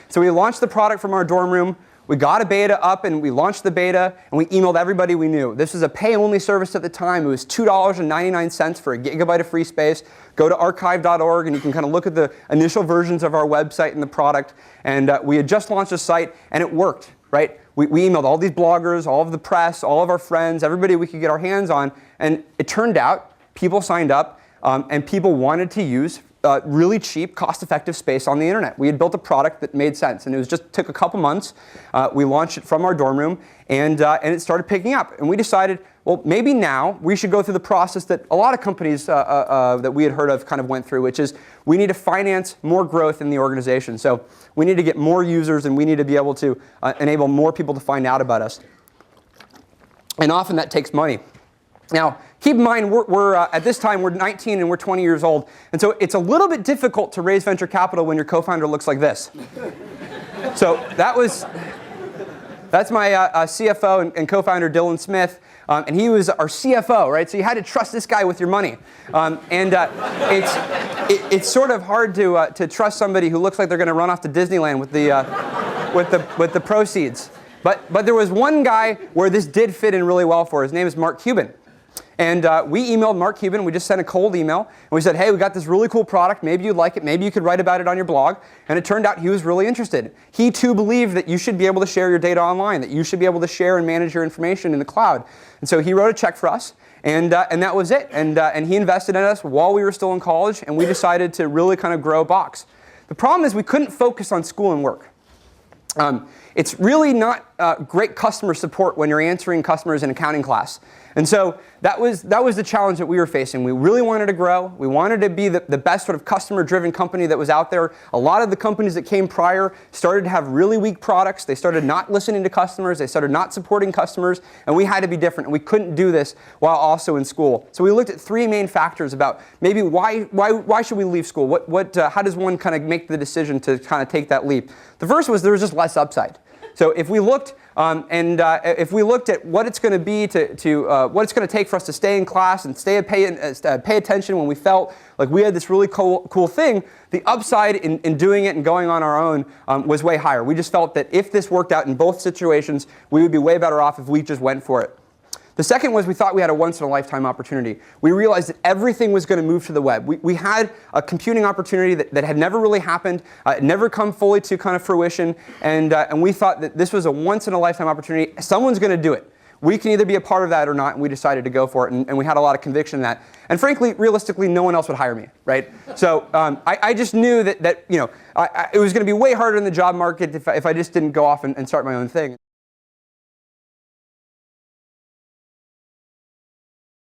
So we launched the product from our dorm room. We got a beta up and we launched the beta and we emailed everybody we knew. This was a pay-only service at the time. It was $2.99 for a gigabyte of free space. Go to archive.org and you can kind of look at the initial versions of our website and the product. And we had just launched a site and it worked, right? We emailed all these bloggers, all of the press, all of our friends, everybody we could get our hands on. And it turned out people signed up and people wanted to use really cheap, cost-effective space on the internet. We had built a product that made sense, and it was just took a couple months. We launched it from our dorm room, and it started picking up. And we decided, well, maybe now we should go through the process that a lot of companies that we had heard of kind of went through, which is we need to finance more growth in the organization. So we need to get more users, and we need to be able to enable more people to find out about us. And often that takes money. Now, keep in mind, at this time, we're 19 and we're 20 years old. And so it's a little bit difficult to raise venture capital when your co-founder looks like this. So that's my CFO and co-founder, Dylan Smith. And he was our CFO, right? So you had to trust this guy with your money. It's sort of hard to trust somebody who looks like they're going to run off to Disneyland with the proceeds. But there was one guy where this did fit in really well for. His name is Mark Cuban. And we emailed Mark Cuban. We just sent a cold email. And we said, hey, we got this really cool product. Maybe you'd like it. Maybe you could write about it on your blog. And it turned out he was really interested. He, too, believed that you should be able to share your data online, that you should be able to share and manage your information in the cloud. And so he wrote a check for us. And that was it. And he invested in us while we were still in college. And we decided to really kind of grow Box. The problem is we couldn't focus on school and work. It's really not great customer support when you're answering customers in accounting class. And so that was the challenge that we were facing. We really wanted to grow. We wanted to be the best sort of customer-driven company that was out there. A lot of the companies that came prior started to have really weak products. They started not listening to customers. They started not supporting customers. And we had to be different. And we couldn't do this while also in school. So we looked at three main factors about maybe why should we leave school? How does one kind of make the decision to kind of take that leap? The first was there was just less upside. So if we looked at what it's going to be what it's going to take for us to stay in class and pay attention when we felt like we had this really cool thing, the upside in doing it and going on our own was way higher. We just felt that if this worked out in both situations, we would be way better off if we just went for it. The second was we thought we had a once-in-a-lifetime opportunity. We realized that everything was going to move to the web. We had a computing opportunity that had never really happened, never come fully to kind of fruition, and we thought that this was a once-in-a-lifetime opportunity. Someone's going to do it. We can either be a part of that or not, and we decided to go for it, and we had a lot of conviction in that. And frankly, realistically, no one else would hire me, right? So I just knew that it was going to be way harder in the job market if I just didn't go off and start my own thing.